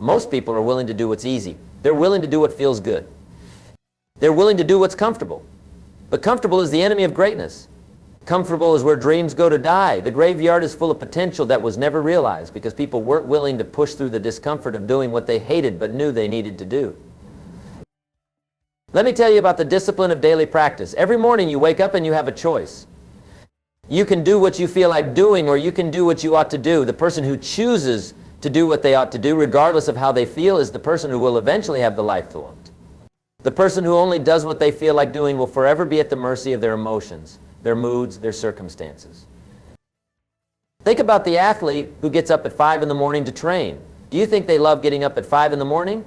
Most people are willing to do what's easy. They're willing to do what feels good. They're willing to do what's comfortable. But comfortable is the enemy of greatness. Comfortable is where dreams go to die. The graveyard is full of potential that was never realized because people weren't willing to push through the discomfort of doing what they hated but knew they needed to do. Let me tell you about the discipline of daily practice. Every morning you wake up and you have a choice. You can do what you feel like doing, or you can do what you ought to do. The person who chooses to do what they ought to do, regardless of how they feel, is the person who will eventually have the life they want. The person who only does what they feel like doing will forever be at the mercy of their emotions, their moods, their circumstances. Think about the athlete who gets up at 5 in the morning to train. Do you think they love getting up at 5 in the morning?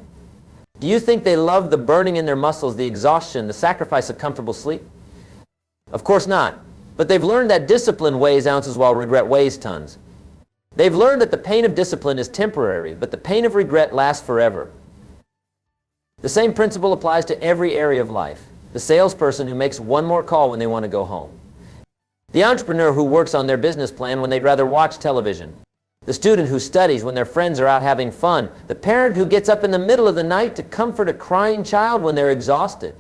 Do you think they love the burning in their muscles, the exhaustion, the sacrifice of comfortable sleep? Of course not. But they've learned that discipline weighs ounces while regret weighs tons. They've learned that the pain of discipline is temporary, but the pain of regret lasts forever. The same principle applies to every area of life. The salesperson who makes one more call when they want to go home. The entrepreneur who works on their business plan when they'd rather watch television. The student who studies when their friends are out having fun. The parent who gets up in the middle of the night to comfort a crying child when they're exhausted.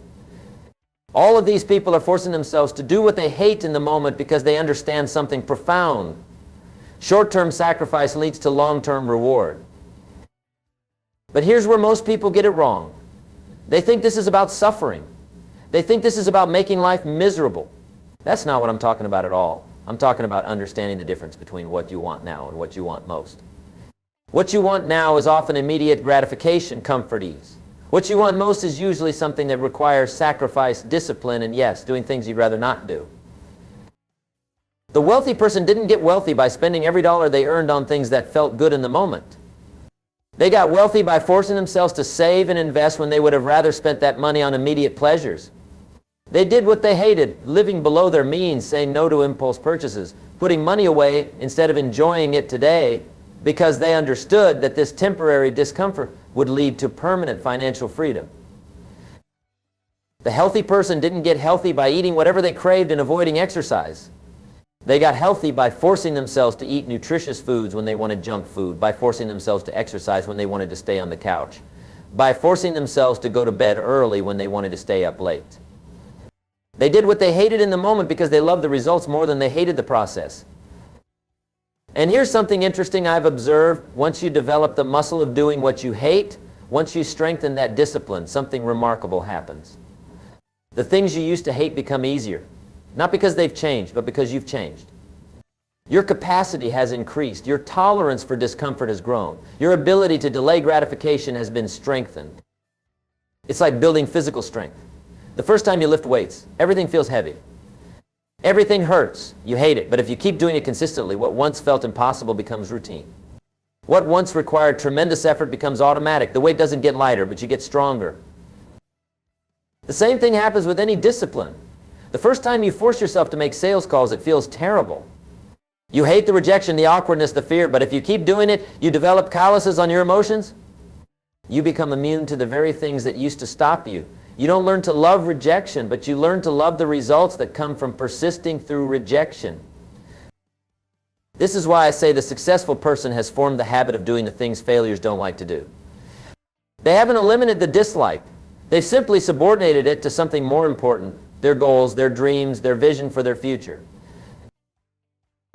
All of these people are forcing themselves to do what they hate in the moment because they understand something profound. Short-term sacrifice leads to long-term reward. But here's where most people get it wrong. They think this is about suffering. They think this is about making life miserable. That's not what I'm talking about at all. I'm talking about understanding the difference between what you want now and what you want most. What you want now is often immediate gratification, comfort, ease. What you want most is usually something that requires sacrifice, discipline, and yes, doing things you'd rather not do. The wealthy person didn't get wealthy by spending every dollar they earned on things that felt good in the moment. They got wealthy by forcing themselves to save and invest when they would have rather spent that money on immediate pleasures. They did what they hated, living below their means, saying no to impulse purchases, putting money away instead of enjoying it today because they understood that this temporary discomfort would lead to permanent financial freedom. The healthy person didn't get healthy by eating whatever they craved and avoiding exercise. They got healthy by forcing themselves to eat nutritious foods when they wanted junk food, by forcing themselves to exercise when they wanted to stay on the couch, by forcing themselves to go to bed early when they wanted to stay up late. They did what they hated in the moment because they loved the results more than they hated the process. And here's something interesting I've observed. Once you develop the muscle of doing what you hate, once you strengthen that discipline, something remarkable happens. The things you used to hate become easier. Not because they've changed, but because you've changed. Your capacity has increased. Your tolerance for discomfort has grown. Your ability to delay gratification has been strengthened. It's like building physical strength. The first time you lift weights, everything feels heavy. Everything hurts. You hate it. But if you keep doing it consistently, what once felt impossible becomes routine. What once required tremendous effort becomes automatic. The weight doesn't get lighter, but you get stronger. The same thing happens with any discipline. The first time you force yourself to make sales calls, it feels terrible. You hate the rejection, the awkwardness, the fear, but if you keep doing it, you develop calluses on your emotions. You become immune to the very things that used to stop you. You don't learn to love rejection, but you learn to love the results that come from persisting through rejection. This is why I say the successful person has formed the habit of doing the things failures don't like to do. They haven't eliminated the dislike. They've simply subordinated it to something more important, their goals, their dreams, their vision for their future.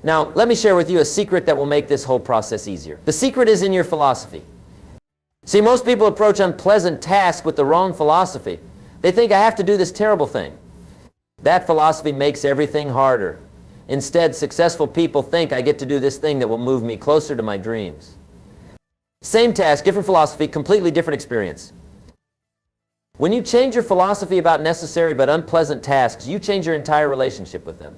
Now, let me share with you a secret that will make this whole process easier. The secret is in your philosophy. See, most people approach unpleasant tasks with the wrong philosophy. They think, I have to do this terrible thing. That philosophy makes everything harder. Instead, successful people think, I get to do this thing that will move me closer to my dreams. Same task, different philosophy, completely different experience. When you change your philosophy about necessary but unpleasant tasks, you change your entire relationship with them.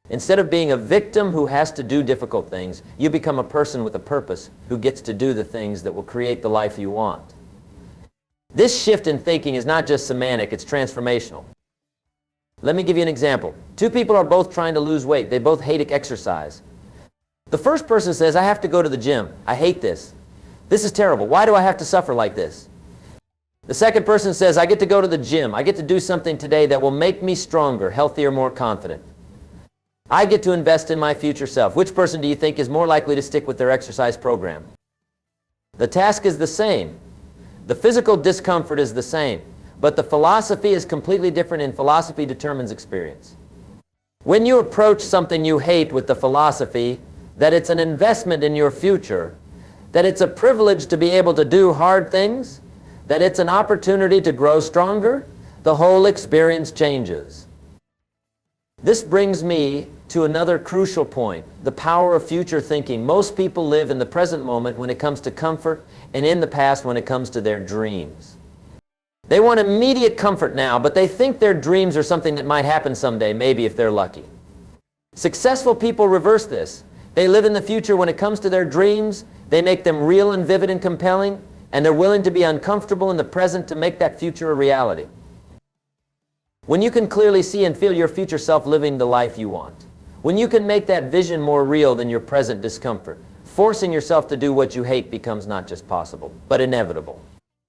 Instead of being a victim who has to do difficult things, you become a person with a purpose who gets to do the things that will create the life you want. This shift in thinking is not just semantic, it's transformational. Let me give you an example. Two people are both trying to lose weight. They both hate exercise. The first person says, I have to go to the gym. I hate this. This is terrible. Why do I have to suffer like this? The second person says, I get to go to the gym. I get to do something today that will make me stronger, healthier, more confident. I get to invest in my future self. Which person do you think is more likely to stick with their exercise program? The task is the same. The physical discomfort is the same. But the philosophy is completely different, and philosophy determines experience. When you approach something you hate with the philosophy that it's an investment in your future, that it's a privilege to be able to do hard things, that it's an opportunity to grow stronger, the whole experience changes. This brings me to another crucial point, the power of future thinking. Most people live in the present moment when it comes to comfort, and in the past when it comes to their dreams. They want immediate comfort now, but they think their dreams are something that might happen someday, maybe if they're lucky. Successful people reverse this. They live in the future when it comes to their dreams. They make them real and vivid and compelling, and they're willing to be uncomfortable in the present to make that future a reality. When you can clearly see and feel your future self living the life you want, when you can make that vision more real than your present discomfort, forcing yourself to do what you hate becomes not just possible, but inevitable.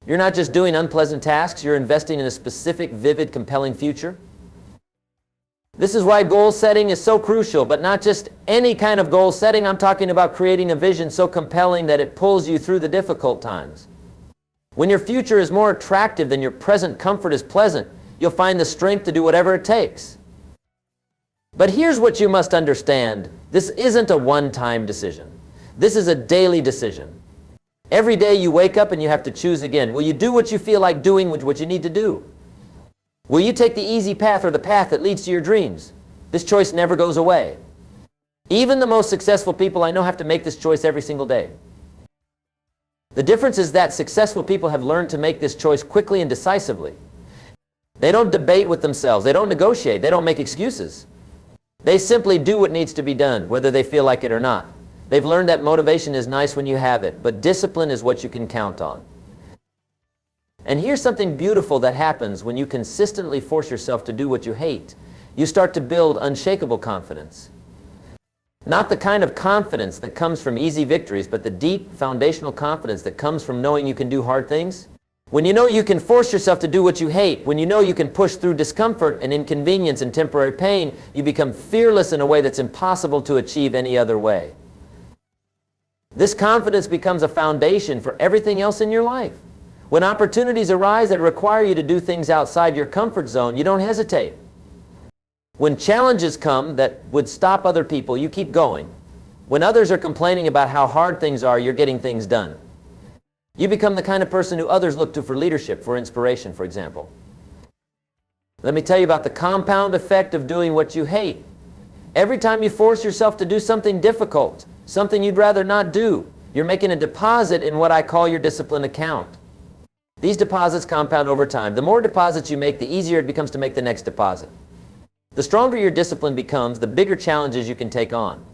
You're not just doing unpleasant tasks, you're investing in a specific, vivid, compelling future. This is why goal setting is so crucial, but not just any kind of goal setting. I'm talking about creating a vision so compelling that it pulls you through the difficult times. When your future is more attractive than your present comfort is pleasant, you'll find the strength to do whatever it takes. But here's what you must understand. This isn't a one-time decision. This is a daily decision. Every day you wake up and you have to choose again. Will you do what you feel like doing, what you need to do? Will you take the easy path or the path that leads to your dreams? This choice never goes away. Even the most successful people I know have to make this choice every single day. The difference is that successful people have learned to make this choice quickly and decisively. They don't debate with themselves. They don't negotiate. They don't make excuses. They simply do what needs to be done, whether they feel like it or not. They've learned that motivation is nice when you have it, but discipline is what you can count on. And here's something beautiful that happens when you consistently force yourself to do what you hate. You start to build unshakable confidence. Not the kind of confidence that comes from easy victories, but the deep foundational confidence that comes from knowing you can do hard things. When you know you can force yourself to do what you hate, when you know you can push through discomfort and inconvenience and temporary pain, you become fearless in a way that's impossible to achieve any other way. This confidence becomes a foundation for everything else in your life. When opportunities arise that require you to do things outside your comfort zone, you don't hesitate. When challenges come that would stop other people, you keep going. When others are complaining about how hard things are, you're getting things done. You become the kind of person who others look to for leadership, for inspiration, for example. Let me tell you about the compound effect of doing what you hate. Every time you force yourself to do something difficult, something you'd rather not do, you're making a deposit in what I call your discipline account. These deposits compound over time. The more deposits you make, the easier it becomes to make the next deposit. The stronger your discipline becomes, the bigger challenges you can take on.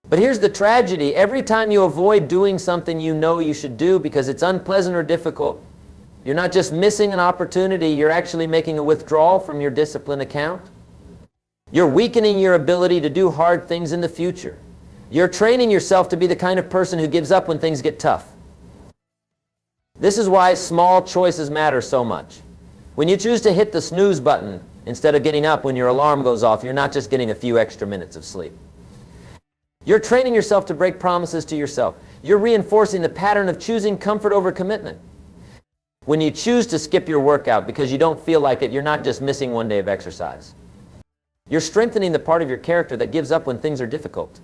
But here's the tragedy. Every time you avoid doing something you know you should do because it's unpleasant or difficult, you're not just missing an opportunity, you're actually making a withdrawal from your discipline account. You're weakening your ability to do hard things in the future. You're training yourself to be the kind of person who gives up when things get tough. This is why small choices matter so much. When you choose to hit the snooze button instead of getting up when your alarm goes off, you're not just getting a few extra minutes of sleep. You're training yourself to break promises to yourself. You're reinforcing the pattern of choosing comfort over commitment. When you choose to skip your workout because you don't feel like it, you're not just missing one day of exercise. You're strengthening the part of your character that gives up when things are difficult.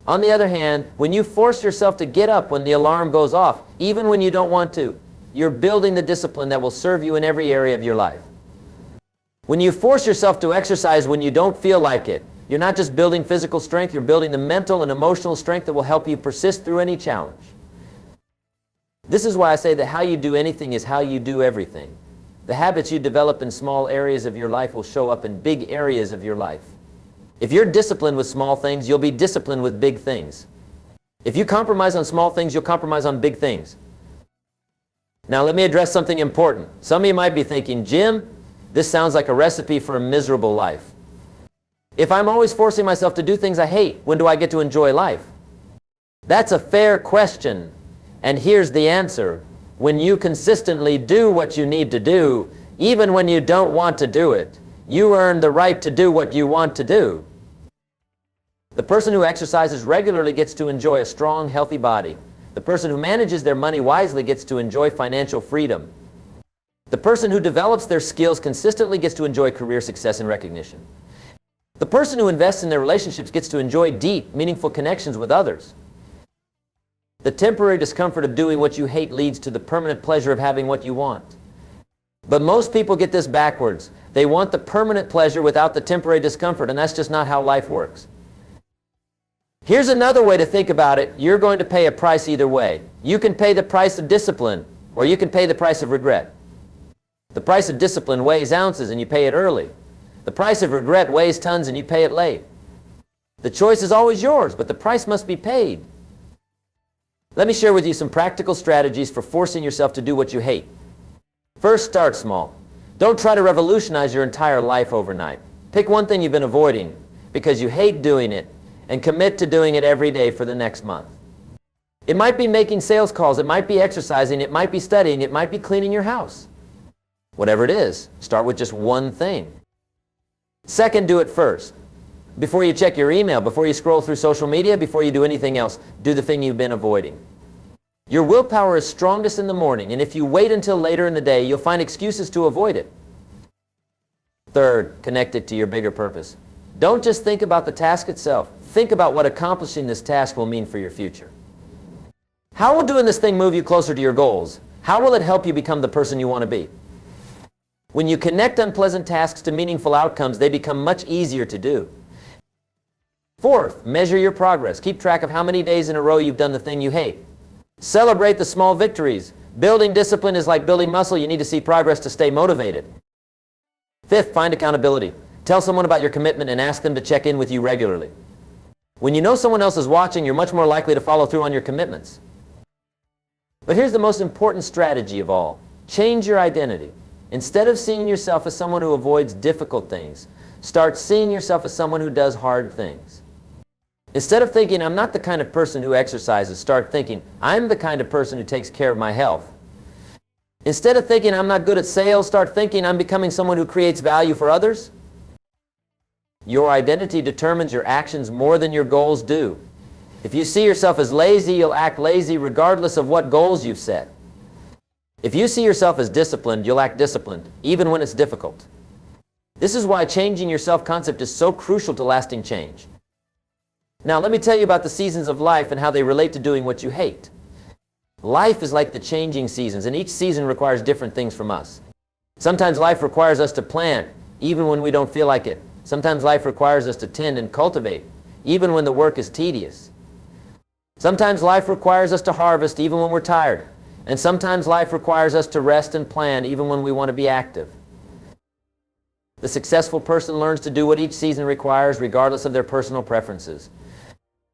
On the other hand, when you force yourself to get up when the alarm goes off, even when you don't want to, you're building the discipline that will serve you in every area of your life. When you force yourself to exercise when you don't feel like it, you're not just building physical strength, you're building the mental and emotional strength that will help you persist through any challenge. This is why I say that how you do anything is how you do everything. The habits you develop in small areas of your life will show up in big areas of your life. If you're disciplined with small things, you'll be disciplined with big things. If you compromise on small things, you'll compromise on big things. Now let me address something important. Some of you might be thinking, Jim, this sounds like a recipe for a miserable life. If I'm always forcing myself to do things I hate, when do I get to enjoy life? That's a fair question, and here's the answer. When you consistently do what you need to do, even when you don't want to do it, you earn the right to do what you want to do. The person who exercises regularly gets to enjoy a strong, healthy body. The person who manages their money wisely gets to enjoy financial freedom. The person who develops their skills consistently gets to enjoy career success and recognition. The person who invests in their relationships gets to enjoy deep, meaningful connections with others. The temporary discomfort of doing what you hate leads to the permanent pleasure of having what you want. But most people get this backwards. They want the permanent pleasure without the temporary discomfort, and that's just not how life works. Here's another way to think about it. You're going to pay a price either way. You can pay the price of discipline, or you can pay the price of regret. The price of discipline weighs ounces, and you pay it early. The price of regret weighs tons, and you pay it late. The choice is always yours, but the price must be paid. Let me share with you some practical strategies for forcing yourself to do what you hate. First, start small. Don't try to revolutionize your entire life overnight. Pick one thing you've been avoiding because you hate doing it and commit to doing it every day for the next month. It might be making sales calls, it might be exercising, it might be studying, it might be cleaning your house. Whatever it is, start with just one thing. Second, do it first. Before you check your email, before you scroll through social media, before you do anything else, do the thing you've been avoiding. Your willpower is strongest in the morning, and if you wait until later in the day, you'll find excuses to avoid it. Third, connect it to your bigger purpose. Don't just think about the task itself. Think about what accomplishing this task will mean for your future. How will doing this thing move you closer to your goals? How will it help you become the person you want to be? When you connect unpleasant tasks to meaningful outcomes, they become much easier to do. Fourth, measure your progress. Keep track of how many days in a row you've done the thing you hate. Celebrate the small victories. Building discipline is like building muscle. You need to see progress to stay motivated. Fifth, find accountability. Tell someone about your commitment and ask them to check in with you regularly. When you know someone else is watching, you're much more likely to follow through on your commitments. But here's the most important strategy of all. Change your identity. Instead of seeing yourself as someone who avoids difficult things, start seeing yourself as someone who does hard things. Instead of thinking, I'm not the kind of person who exercises, start thinking, I'm the kind of person who takes care of my health. Instead of thinking, I'm not good at sales, start thinking, I'm becoming someone who creates value for others. Your identity determines your actions more than your goals do. If you see yourself as lazy, you'll act lazy regardless of what goals you've set. If you see yourself as disciplined, you'll act disciplined, even when it's difficult. This is why changing your self-concept is so crucial to lasting change. Now, let me tell you about the seasons of life and how they relate to doing what you hate. Life is like the changing seasons, and each season requires different things from us. Sometimes life requires us to plant, even when we don't feel like it. Sometimes life requires us to tend and cultivate, even when the work is tedious. Sometimes life requires us to harvest, even when we're tired. And sometimes life requires us to rest and plan, even when we want to be active. The successful person learns to do what each season requires, regardless of their personal preferences.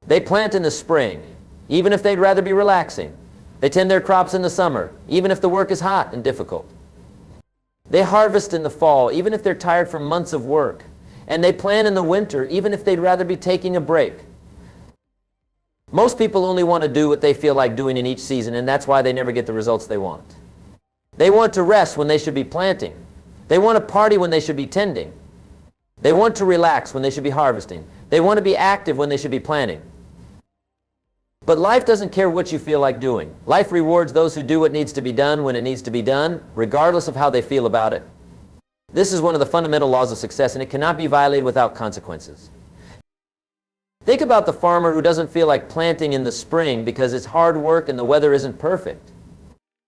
They plant in the spring, even if they'd rather be relaxing. They tend their crops in the summer, even if the work is hot and difficult. They harvest in the fall, even if they're tired from months of work. And they plan in the winter, even if they'd rather be taking a break. Most people only want to do what they feel like doing in each season, and that's why they never get the results they want. They want to rest when they should be planting. They want to party when they should be tending. They want to relax when they should be harvesting. They want to be active when they should be planting. But life doesn't care what you feel like doing. Life rewards those who do what needs to be done when it needs to be done, regardless of how they feel about it. This is one of the fundamental laws of success, and it cannot be violated without consequences. Think about the farmer who doesn't feel like planting in the spring because it's hard work and the weather isn't perfect.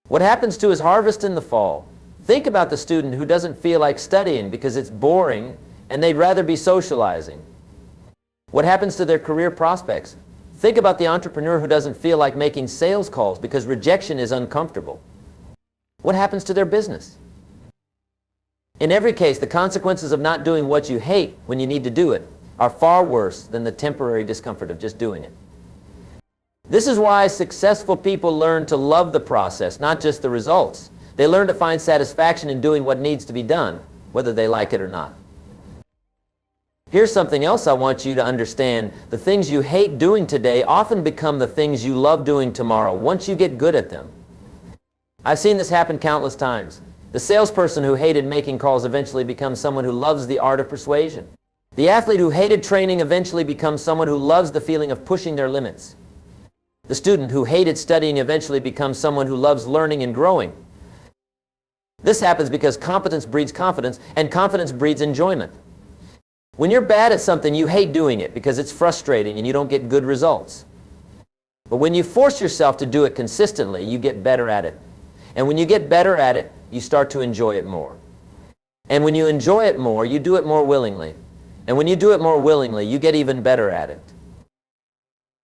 What happens to his harvest in the fall? Think about the student who doesn't feel like studying because it's boring and they'd rather be socializing. What happens to their career prospects? Think about the entrepreneur who doesn't feel like making sales calls because rejection is uncomfortable. What happens to their business? In every case, the consequences of not doing what you hate when you need to do it are far worse than the temporary discomfort of just doing it. This is why successful people learn to love the process, not just the results. They learn to find satisfaction in doing what needs to be done, whether they like it or not. Here's something else I want you to understand. The things you hate doing today often become the things you love doing tomorrow, once you get good at them. I've seen this happen countless times. The salesperson who hated making calls eventually becomes someone who loves the art of persuasion. The athlete who hated training eventually becomes someone who loves the feeling of pushing their limits. The student who hated studying eventually becomes someone who loves learning and growing. This happens because competence breeds confidence, and confidence breeds enjoyment. When you're bad at something, you hate doing it because it's frustrating and you don't get good results. But when you force yourself to do it consistently, you get better at it. And when you get better at it, you start to enjoy it more. And when you enjoy it more, you do it more willingly. And when you do it more willingly, you get even better at it.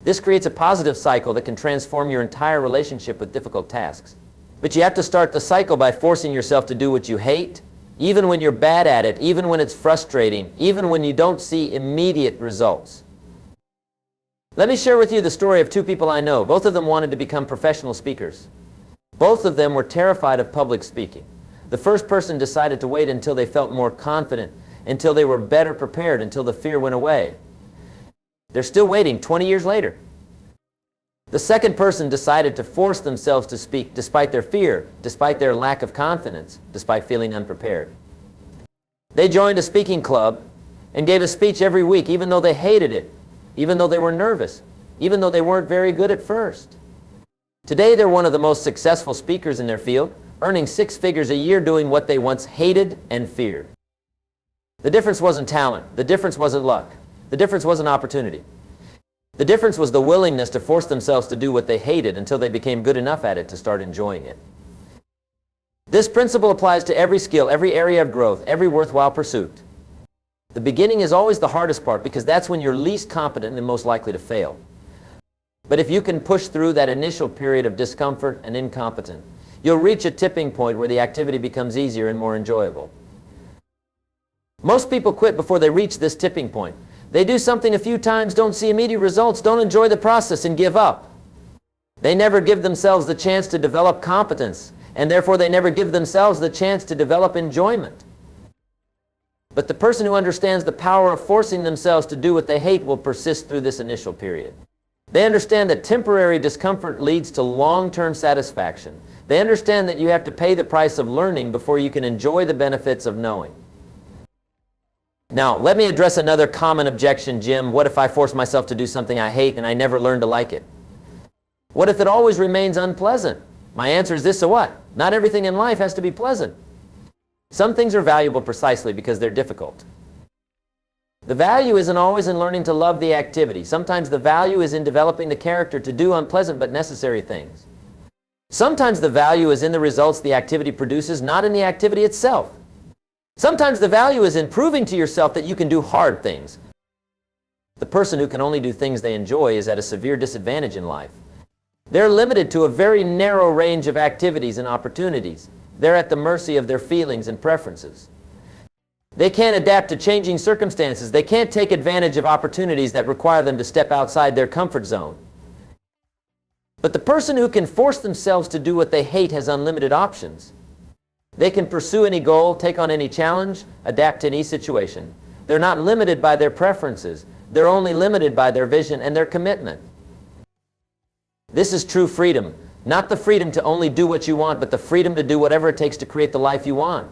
This creates a positive cycle that can transform your entire relationship with difficult tasks. But you have to start the cycle by forcing yourself to do what you hate, even when you're bad at it, even when it's frustrating, even when you don't see immediate results. Let me share with you the story of two people I know. Both of them wanted to become professional speakers. Both of them were terrified of public speaking. The first person decided to wait until they felt more confident, until they were better prepared, until the fear went away. They're still waiting 20 years later. The second person decided to force themselves to speak despite their fear, despite their lack of confidence, despite feeling unprepared. They joined a speaking club and gave a speech every week, even though they hated it, even though they were nervous, even though they weren't very good at first. Today, they're one of the most successful speakers in their field, earning 6 figures a year doing what they once hated and feared. The difference wasn't talent. The difference wasn't luck. The difference wasn't opportunity. The difference was the willingness to force themselves to do what they hated until they became good enough at it to start enjoying it. This principle applies to every skill, every area of growth, every worthwhile pursuit. The beginning is always the hardest part because that's when you're least competent and most likely to fail. But if you can push through that initial period of discomfort and incompetence, you'll reach a tipping point where the activity becomes easier and more enjoyable. Most people quit before they reach this tipping point. They do something a few times, don't see immediate results, don't enjoy the process, and give up. They never give themselves the chance to develop competence, and therefore they never give themselves the chance to develop enjoyment. But the person who understands the power of forcing themselves to do what they hate will persist through this initial period. They understand that temporary discomfort leads to long-term satisfaction. They understand that you have to pay the price of learning before you can enjoy the benefits of knowing. Now, let me address another common objection, Jim. What if I force myself to do something I hate and I never learn to like it? What if it always remains unpleasant? My answer is this: so what? Not everything in life has to be pleasant. Some things are valuable precisely because they're difficult. The value isn't always in learning to love the activity. Sometimes the value is in developing the character to do unpleasant but necessary things. Sometimes the value is in the results the activity produces, not in the activity itself. Sometimes the value is in proving to yourself that you can do hard things. The person who can only do things they enjoy is at a severe disadvantage in life. They're limited to a very narrow range of activities and opportunities. They're at the mercy of their feelings and preferences. They can't adapt to changing circumstances. They can't take advantage of opportunities that require them to step outside their comfort zone. But the person who can force themselves to do what they hate has unlimited options. They can pursue any goal, take on any challenge, adapt to any situation. They're not limited by their preferences. They're only limited by their vision and their commitment. This is true freedom. Not the freedom to only do what you want, but the freedom to do whatever it takes to create the life you want.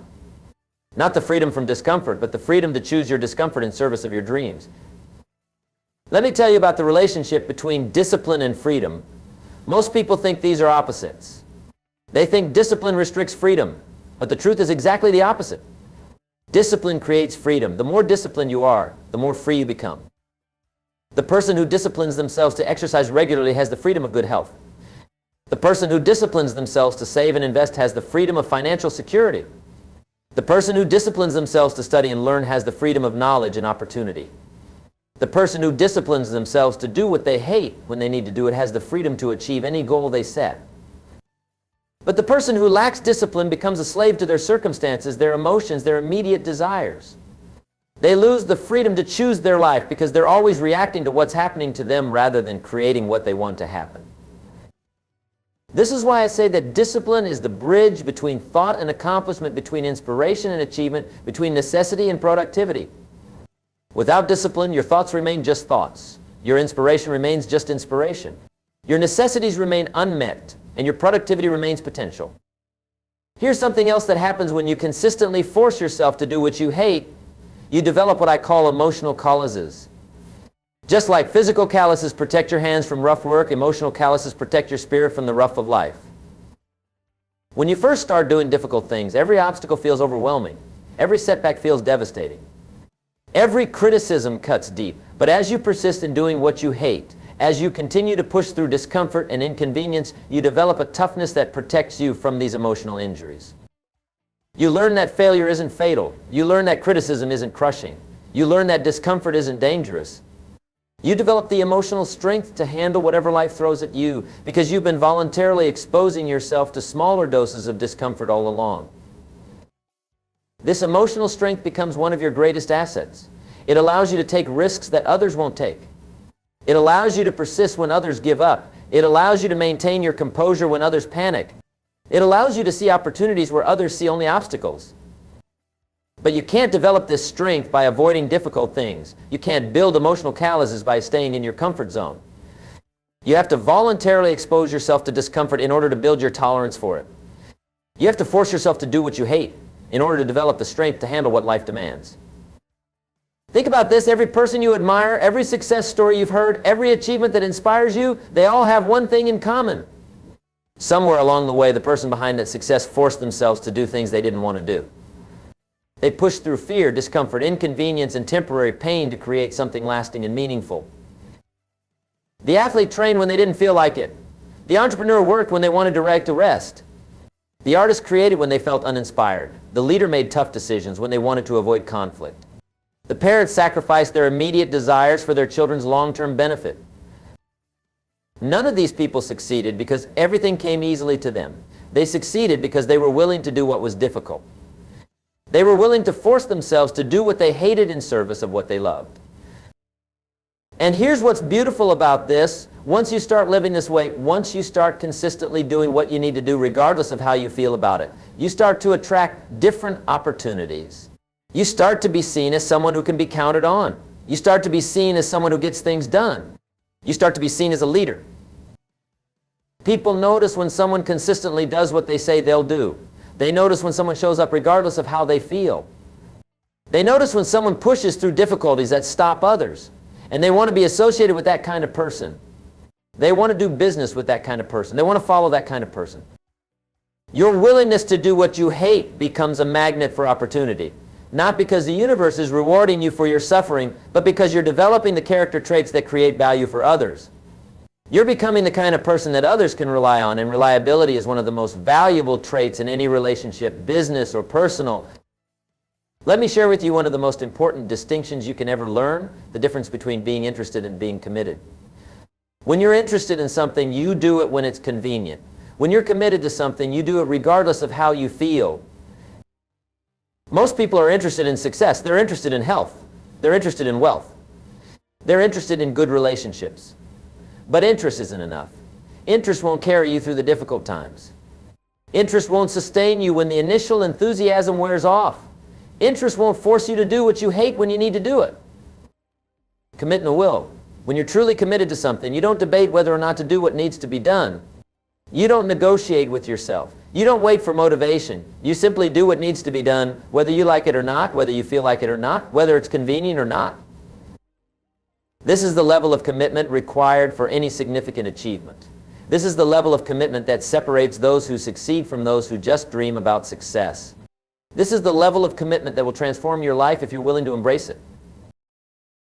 Not the freedom from discomfort, but the freedom to choose your discomfort in service of your dreams. Let me tell you about the relationship between discipline and freedom. Most people think these are opposites. They think discipline restricts freedom, but the truth is exactly the opposite. Discipline creates freedom. The more disciplined you are, the more free you become. The person who disciplines themselves to exercise regularly has the freedom of good health. The person who disciplines themselves to save and invest has the freedom of financial security. The person who disciplines themselves to study and learn has the freedom of knowledge and opportunity. The person who disciplines themselves to do what they hate when they need to do it has the freedom to achieve any goal they set. But the person who lacks discipline becomes a slave to their circumstances, their emotions, their immediate desires. They lose the freedom to choose their life because they're always reacting to what's happening to them rather than creating what they want to happen. This is why I say that discipline is the bridge between thought and accomplishment, between inspiration and achievement, between necessity and productivity. Without discipline, your thoughts remain just thoughts. Your inspiration remains just inspiration. Your necessities remain unmet, and your productivity remains potential. Here's something else that happens when you consistently force yourself to do what you hate. You develop what I call emotional causes. Just like physical calluses protect your hands from rough work, emotional calluses protect your spirit from the rough of life. When you first start doing difficult things, every obstacle feels overwhelming. Every setback feels devastating. Every criticism cuts deep. But as you persist in doing what you hate, as you continue to push through discomfort and inconvenience, you develop a toughness that protects you from these emotional injuries. You learn that failure isn't fatal. You learn that criticism isn't crushing. You learn that discomfort isn't dangerous. You develop the emotional strength to handle whatever life throws at you because you've been voluntarily exposing yourself to smaller doses of discomfort all along. This emotional strength becomes one of your greatest assets. It allows you to take risks that others won't take. It allows you to persist when others give up. It allows you to maintain your composure when others panic. It allows you to see opportunities where others see only obstacles. But you can't develop this strength by avoiding difficult things. You can't build emotional calluses by staying in your comfort zone. You have to voluntarily expose yourself to discomfort in order to build your tolerance for it. You have to force yourself to do what you hate in order to develop the strength to handle what life demands. Think about this. Every person you admire, every success story you've heard, every achievement that inspires you, they all have one thing in common. Somewhere along the way, the person behind that success forced themselves to do things they didn't want to do. They pushed through fear, discomfort, inconvenience, and temporary pain to create something lasting and meaningful. The athlete trained when they didn't feel like it. The entrepreneur worked when they wanted to rest. The artist created when they felt uninspired. The leader made tough decisions when they wanted to avoid conflict. The parents sacrificed their immediate desires for their children's long-term benefit. None of these people succeeded because everything came easily to them. They succeeded because they were willing to do what was difficult. They were willing to force themselves to do what they hated in service of what they loved. And here's what's beautiful about this. Once you start living this way, once you start consistently doing what you need to do regardless of how you feel about it, you start to attract different opportunities. You start to be seen as someone who can be counted on. You start to be seen as someone who gets things done. You start to be seen as a leader. People notice when someone consistently does what they say they'll do. They notice when someone shows up regardless of how they feel. They notice when someone pushes through difficulties that stop others. And they want to be associated with that kind of person. They want to do business with that kind of person. They want to follow that kind of person. Your willingness to do what you hate becomes a magnet for opportunity. Not because the universe is rewarding you for your suffering, but because you're developing the character traits that create value for others. You're becoming the kind of person that others can rely on, and reliability is one of the most valuable traits in any relationship, business or personal. Let me share with you one of the most important distinctions you can ever learn, the difference between being interested and being committed. When you're interested in something, you do it when it's convenient. When you're committed to something, you do it regardless of how you feel. Most people are interested in success. They're interested in health. They're interested in wealth. They're interested in good relationships. But interest isn't enough. Interest won't carry you through the difficult times. Interest won't sustain you when the initial enthusiasm wears off. Interest won't force you to do what you hate when you need to do it. Commitment will. When you're truly committed to something, you don't debate whether or not to do what needs to be done. You don't negotiate with yourself. You don't wait for motivation. You simply do what needs to be done, whether you like it or not, whether you feel like it or not, whether it's convenient or not. This is the level of commitment required for any significant achievement. This is the level of commitment that separates those who succeed from those who just dream about success. This is the level of commitment that will transform your life if you're willing to embrace it.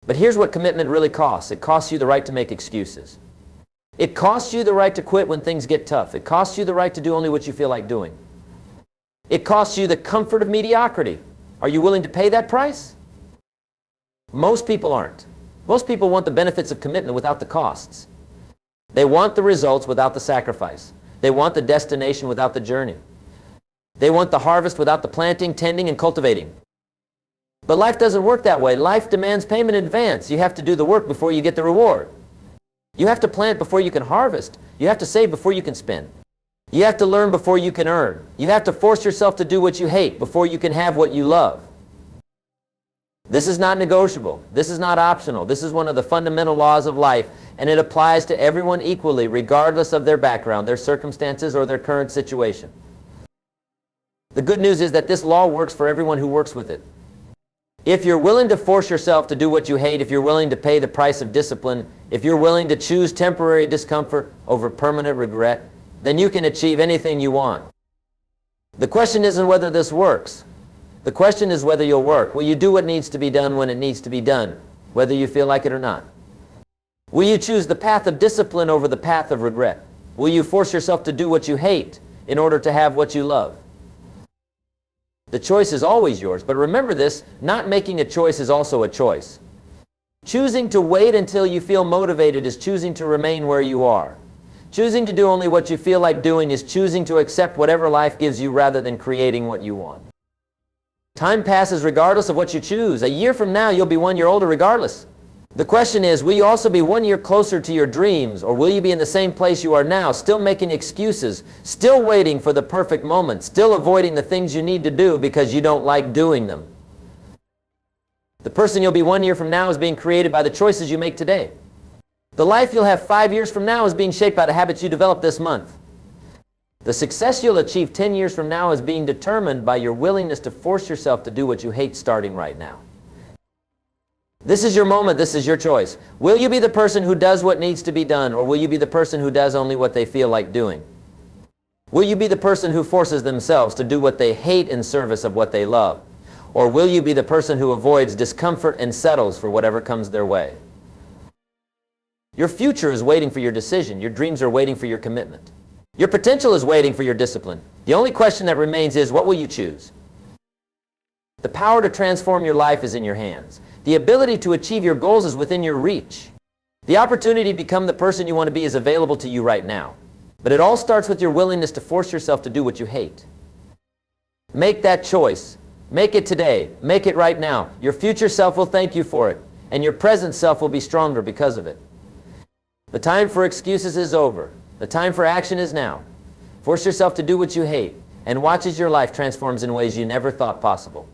But here's what commitment really costs. It costs you the right to make excuses. It costs you the right to quit when things get tough. It costs you the right to do only what you feel like doing. It costs you the comfort of mediocrity. Are you willing to pay that price? Most people aren't. Most people want the benefits of commitment without the costs. They want the results without the sacrifice. They want the destination without the journey. They want the harvest without the planting, tending, and cultivating. But life doesn't work that way. Life demands payment in advance. You have to do the work before you get the reward. You have to plant before you can harvest. You have to save before you can spend. You have to learn before you can earn. You have to force yourself to do what you hate before you can have what you love. This is not negotiable. This is not optional. This is one of the fundamental laws of life, and it applies to everyone equally, regardless of their background, their circumstances, or their current situation. The good news is that this law works for everyone who works with it. If you're willing to force yourself to do what you hate, if you're willing to pay the price of discipline, if you're willing to choose temporary discomfort over permanent regret, then you can achieve anything you want. The question isn't whether this works. The question is whether you'll work. Will you do what needs to be done when it needs to be done, whether you feel like it or not? Will you choose the path of discipline over the path of regret? Will you force yourself to do what you hate in order to have what you love? The choice is always yours, but remember this, not making a choice is also a choice. Choosing to wait until you feel motivated is choosing to remain where you are. Choosing to do only what you feel like doing is choosing to accept whatever life gives you rather than creating what you want. Time passes regardless of what you choose. A year from now, you'll be 1 year older regardless. The question is, will you also be 1 year closer to your dreams, or will you be in the same place you are now, still making excuses, still waiting for the perfect moment, still avoiding the things you need to do because you don't like doing them? The person you'll be 1 year from now is being created by the choices you make today. The life you'll have 5 years from now is being shaped by the habits you develop this month. The success you'll achieve 10 years from now is being determined by your willingness to force yourself to do what you hate starting right now. This is your moment. This is your choice. Will you be the person who does what needs to be done, or will you be the person who does only what they feel like doing? Will you be the person who forces themselves to do what they hate in service of what they love? Or will you be the person who avoids discomfort and settles for whatever comes their way? Your future is waiting for your decision. Your dreams are waiting for your commitment. Your potential is waiting for your discipline. The only question that remains is, what will you choose? The power to transform your life is in your hands. The ability to achieve your goals is within your reach. The opportunity to become the person you want to be is available to you right now. But it all starts with your willingness to force yourself to do what you hate. Make that choice. Make it today. Make it right now. Your future self will thank you for it, and your present self will be stronger because of it. The time for excuses is over. The time for action is now. Force yourself to do what you hate, and watch as your life transforms in ways you never thought possible.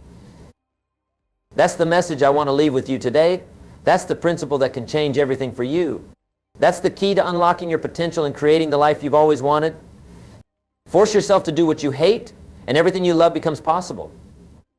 That's the message I want to leave with you today. That's the principle that can change everything for you. That's the key to unlocking your potential and creating the life you've always wanted. Force yourself to do what you hate, and everything you love becomes possible.